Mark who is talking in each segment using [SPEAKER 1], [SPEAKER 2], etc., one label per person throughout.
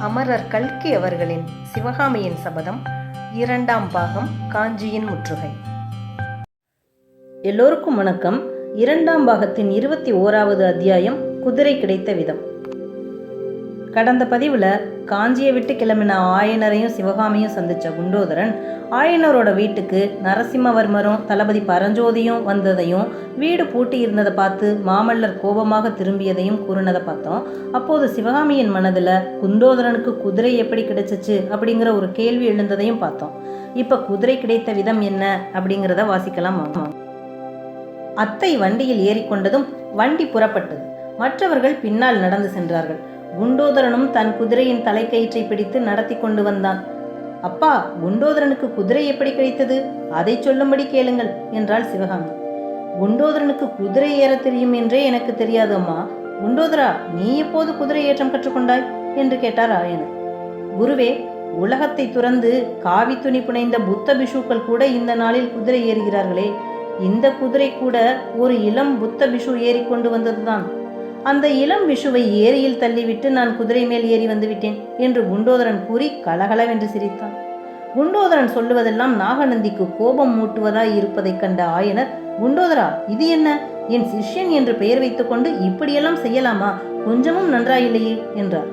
[SPEAKER 1] அமரர் கல்கி அவர்களின் சிவகாமியின் சபதம் 2ஆம் பாகம் காஞ்சியின் முற்றுகை. எல்லோருக்கும் வணக்கம். 2ஆம் பாகத்தின் 21வது அத்தியாயம் குதிரை கிடைத்த விதம். கடந்த பதிவில் காஞ்சியை விட்டு கிளம்பின ஆயனரையும் சிவகாமியும் சந்தித்த குண்டோதரன் ஆயனரோட வீட்டுக்கு நரசிம்மவர்மரும் தளபதி பரஞ்சோதியும் வந்ததையும் வீடு பூட்டி இருந்ததை பார்த்து மாமல்லர் கோபமாக திரும்பியதையும் கூறினதை பார்த்தோம். அப்போது சிவகாமியின் மனதில் குண்டோதரனுக்கு குதிரை எப்படி கிடைச்சிச்சு அப்படிங்கிற ஒரு கேள்வி எழுந்ததையும் பார்த்தோம். இப்போ குதிரை கிடைத்த விதம் என்ன அப்படிங்கிறத வாசிக்கலாம். அத்தை வண்டியில் ஏறிக்கொண்டதும் வண்டி புறப்பட்டது. மற்றவர்கள் பின்னால் நடந்து சென்றார்கள். குண்டோதரனும் தன் குதிரையின் தலைக்கயிற்றை பிடித்து நடத்தி கொண்டு வந்தான். அப்பா, குண்டோதரனுக்கு குதிரை எப்படி கிடைத்தது? அதை சொல்லும்படி கேளுங்கள் என்றாள் சிவகாமி. குண்டோதரனுக்கு குதிரை ஏற தெரியும் என்றே எனக்கு தெரியாது அம்மா. குண்டோதரா, நீ எப்போது குதிரை ஏற்றம் கற்றுக்கொண்டாய் என்று கேட்டார் ஆயனர். குருவே, உலகத்தை துறந்து காவி துணி புனைந்த புத்த பிஷுக்கள் கூட இந்த நாளில் குதிரை ஏறுகிறார்களே. இந்த குதிரை கூட ஒரு இளம் புத்த பிஷு ஏறி கொண்டு வந்ததுதான். அந்த இளம் விஷுவை ஏரியில் தள்ளிவிட்டு நான் குதிரை மேல் ஏறி வந்துவிட்டேன் என்று குண்டோதரன் கூறி கலகலவென்று சிரித்தான். குண்டோதரன் சொல்லுவதெல்லாம் நாகநந்திக்கு கோபம் மூட்டுவதாய் இருப்பதைக் கண்ட ஆயனர், குண்டோதரா, இது என்ன? என் சிஷ்யன் என்று பெயர் வைத்துக்கொண்டு இப்படியெல்லாம் செய்யலாமா? கொஞ்சமும் நன்றாயில்லையே என்றார்.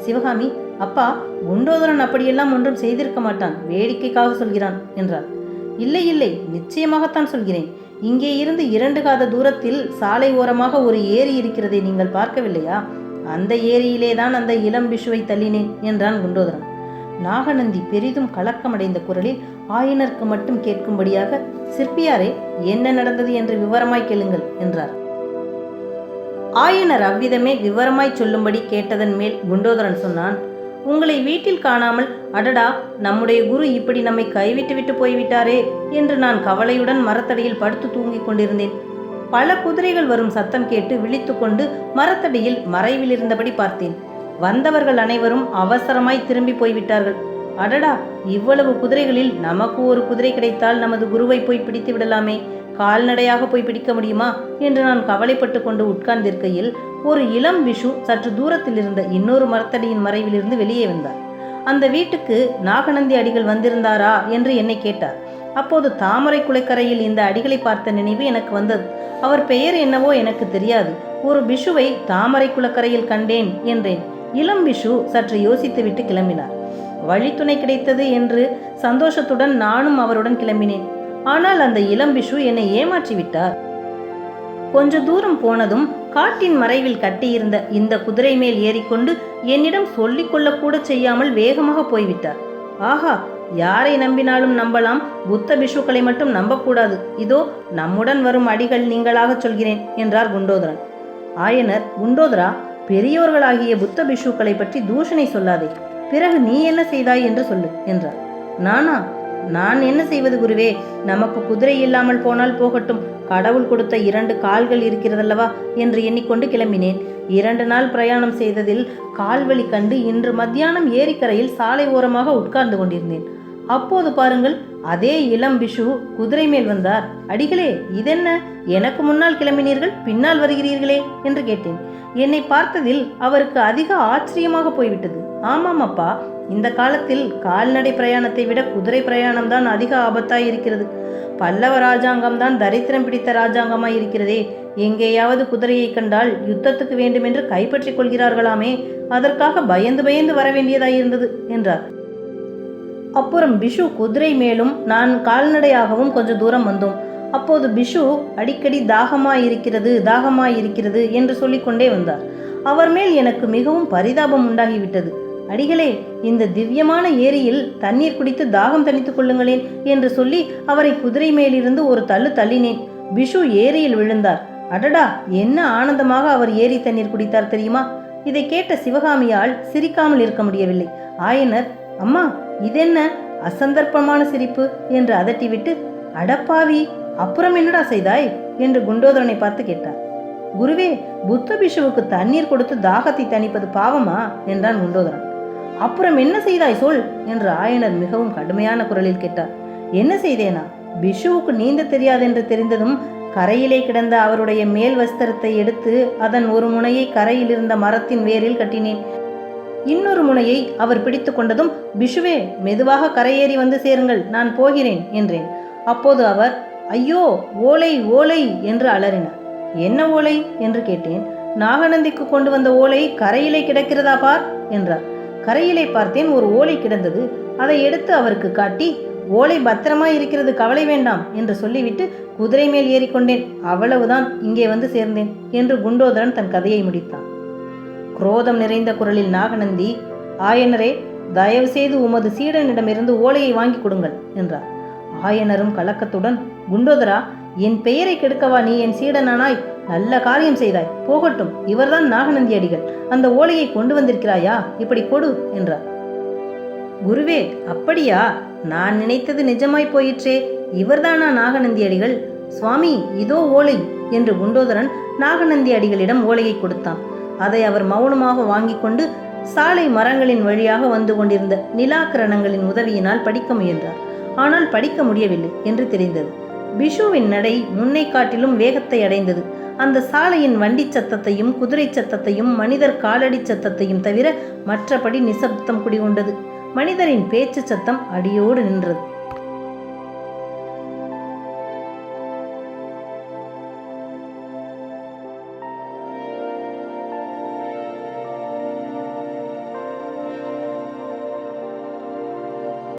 [SPEAKER 1] சிவகாமி, அப்பா, குண்டோதரன் அப்படியெல்லாம் ஒன்றும் செய்திருக்க மாட்டான், வேடிக்கைக்காக சொல்கிறான் என்றார். இல்லை இல்லை, நிச்சயமாகத்தான் சொல்கிறேன். இங்கே இருந்து 2 காத தூரத்தில் சாலை ஓரமாக ஒரு ஏரி இருக்கிறதை நீங்கள் பார்க்கவில்லையா? அந்த ஏரியிலே தான் அந்த இளம் பிஷுவை தள்ளினேன் என்றான் குண்டோதரன். நாகநந்தி பெரிதும் கலக்கமடைந்த குரலில் ஆயனருக்கு மட்டும் கேட்கும்படியாக, சிற்பியாரே, என்ன நடந்தது என்று விவரமாய் கேளுங்கள் என்றார். ஆயனர் அவ்விதமே விவரமாய் சொல்லும்படி கேட்டதன் மேல் குண்டோதரன் சொன்னான், உங்களை வீட்டில் காணாமல், அடடா, நம்முடைய குரு இப்படி நம்மை கைவிட்டு விட்டு போய்விட்டாரே என்று நான் கவலையுடன் மரத்தடியில் படுத்து தூங்கிக் கொண்டிருந்தேன். பல குதிரைகள் வரும் சத்தம் கேட்டு விழித்து கொண்டு மரத்தடியில் மறைவில் இருந்தபடி பார்த்தேன். வந்தவர்கள் அனைவரும் அவசரமாய் திரும்பி போய்விட்டார்கள். அடடா, இவ்வளவு குதிரைகளில் நமக்கு ஒரு குதிரை கிடைத்தால் நமது குருவை போய் பிடித்து விடலாமே, கால்நடையாக போய் பிடிக்க முடியுமா என்று நான் கவலைப்பட்டு கொண்டு உட்கார்ந்திருக்கையில் ஒரு இளம் விஷு சற்று தூரத்தில் இருந்த இன்னொரு மரத்தடியின் மறைவிலிருந்து வெளியே வந்தார். அந்த வீட்டுக்கு நாகநந்தி அடிகள் வந்திருந்தாரா என்று என்னை கேட்டார். அப்போது தாமரை குளக்கரையில் இந்த அடிகளை பார்த்த நினைவு எனக்கு வந்தது. அவர் பெயர் என்னவோ எனக்கு தெரியாது. ஒரு பிஷுவை தாமரை குளக்கரையில் கண்டேன் என்றேன். இளம் பிஷு சற்று யோசித்துவிட்டு கிளம்பினார். வழித்துணை கிடைத்தது என்று சந்தோஷத்துடன் நானும் அவருடன் கிளம்பினேன். ஆனால் அந்த இளம் பிஷு என்னை ஏமாற்றி விட்டார். கொஞ்ச தூரம் போனதும் காட்டின் மறைவில் கட்டியிருந்த இந்த குதிரை மேல் ஏறிக்கொண்டு என்னிடம் சொல்லிக் கொள்ளக்கூட செய்யாமல் வேகமாக போய்விட்டார். ஆஹா, யாரை நம்பினாலும் நம்பலாம், புத்த பிஷுக்களை மட்டும் நம்பக்கூடாது. இதோ நம்முடன் வரும் அடிகள் நீங்களாக சொல்கிறேன் என்றார் குண்டோதரன். ஆயனர், குண்டோதரா, பெரியோர்களாகிய புத்த பிஷுக்களை பற்றி தூஷணை சொல்லாதே. பிறகு நீ என்ன செய்தாய் என்று சொல்லு என்றார். நானா? நான் என்ன செய்வது குருவே? நமக்கு குதிரை இல்லாமல் போனால் போகட்டும், கடவுள் கொடுத்த 2 கால்கள் இருக்கிறதல்லவா என்று எண்ணிக்கொண்டு கிளம்பினேன். 2 நாள் பிரயாணம் செய்ததில் கால்வலி கண்டு இன்று மத்தியானம் ஏரிக்கரையில் சாலை ஓரமாக உட்கார்ந்து கொண்டிருந்தேன். அப்போது பாருங்கள், அதே இளம் பிஷு குதிரை மேல் வந்தார். அடிகளே, இதென்ன? எனக்கு முன்னால் கிளம்பினீர்கள், பின்னால் வருகிறீர்களே என்று கேட்டேன். என்னை பார்த்ததில் அவருக்கு அதிக ஆச்சரியமாக போய்விட்டது. ஆமாம் அப்பா, இந்த காலத்தில் கால்நடை பிரயாணத்தை விட குதிரை பிரயாணம்தான் அதிக ஆபத்தாய் இருக்கிறது. பல்லவ ராஜாங்கம்தான் தரித்திரம் பிடித்த ராஜாங்கமாய் இருக்கிறதே. எங்கேயாவது குதிரையை கண்டால் யுத்தத்துக்கு வேண்டுமென்று கைப்பற்றிக் கொள்கிறார்களாமே, அதற்காக பயந்து பயந்து வர வேண்டியதாயிருந்தது என்றார். அப்புறம் பிஷு குதிரை மேலும் நான் கால்நடையாகவும் கொஞ்ச தூரம் வந்தோம். அப்போது பிஷு அடிக்கடி தாகமாயிருக்கிறது என்று சொல்லிக்கொண்டே வந்தார். அவர் மேல் எனக்கு மிகவும் பரிதாபம் உண்டாகிவிட்டது. அடிகளே, இந்த திவ்யமான ஏரியில் தண்ணீர் குடித்து தாகம் தணித்துக் கொள்ளுங்களேன் என்று சொல்லி அவரை குதிரை மேலிருந்து ஒரு தள்ளினேன். பிஷு ஏரியில் விழுந்தார். அடடா, என்ன ஆனந்தமாக அவர் ஏரி தண்ணீர் குடித்தார் தெரியுமா? இதை கேட்ட சிவகாமியால் சிரிக்காமல் இருக்க முடியவில்லை. ஆயனர், அம்மா, இதென்ன அசந்தர்ப்பமான சிரிப்பு என்று அதட்டிவிட்டு, அடப்பாவி, அப்புறம் என்னடா செய்தாய் என்று குண்டோதரனை பார்த்து கேட்டார். குருவே, புத்த பிஷுவுக்கு தண்ணீர் கொடுத்து தாகத்தை தணிப்பது பாவமா என்றான் குண்டோதரன். அப்புறம் என்ன செய்தாய் சொல் என்று ஆயனர் மிகவும் கடுமையான குரலில் கேட்டார். என்ன செய்தேனா? பிஷுவுக்கு நீந்த தெரியாதென்று தெரிந்ததும் கரையிலே கிடந்த அவருடைய மேல் வஸ்திரத்தை எடுத்து அதன் ஒரு முனையை கரையில் இருந்த மரத்தின் வேரில் கட்டினேன். இன்னொரு முனையை அவர் பிடித்து கொண்டதும், பிஷுவே, மெதுவாக கரையேறி வந்து சேருங்கள், நான் போகிறேன் என்றேன். அப்போது அவர், ஐயோ, ஓலை ஓலை என்று அலறினார். என்ன ஓலை என்று கேட்டேன். நாகநந்திக்கு கொண்டு வந்த ஓலை கரையிலே கிடக்கிறதா பார் என்றார். கரையிலே பார்த்தேன், ஒரு ஓலை கிடந்தது. அதை எடுத்து அவருக்கு காட்டி, ஓலை பத்திரமாய் இருக்கிறது, கவலை வேண்டாம் என்று சொல்லிவிட்டு குதிரை மேல் ஏறிக்கொண்டேன். அவ்வளவுதான், இங்கே வந்து சேர்ந்தேன் என்று குண்டோதரன் தன் கதையை முடித்தான். குரோதம் நிறைந்த குரலில் நாகநந்தி, ஆயனரே, தயவு செய்து உமது சீடனிடமிருந்து ஓலையை வாங்கி கொடுங்கள் என்றார். ஆயனரும் கலக்கத்துடன், குண்டோதரா, என் பெயரை கெடுக்கவா நீ என் சீடனானாய்? நல்ல காரியம் செய்தாய், போகட்டும், இவர்தான் நாகநந்தி அடிகள். அந்த ஓலையை கொண்டு வந்திருக்கிறாயா? இப்படி கொடு என்றார். குருவே, அப்படியா? நான் நினைத்தது நிஜமாய் போயிற்றே. இவர்தானா நாகநந்தி அடிகள்? சுவாமி, இதோ ஓலை என்று குண்டோதரன் நாகநந்தி அடிகளிடம் ஓலையை கொடுத்தான். அதை அவர் மௌனமாக வாங்கி கொண்டு சாலை மரங்களின் வழியாக வந்து கொண்டிருந்த நிலாக்கிரணங்களின் உதவியினால் படிக்க முயன்றார். ஆனால் படிக்க முடியவில்லை என்று தெரிந்தது. பிஷுவின் நடை முன்னை காட்டிலும் வேகத்தை அடைந்தது. அந்த சாலையின் வண்டி சத்தத்தையும் குதிரை சத்தத்தையும் மனிதர் காலடி சத்தத்தையும் தவிர மற்றபடி நிசப்தம் குடிகொண்டது. மனிதரின் பேச்சு சத்தம் அடியோடு நின்றது.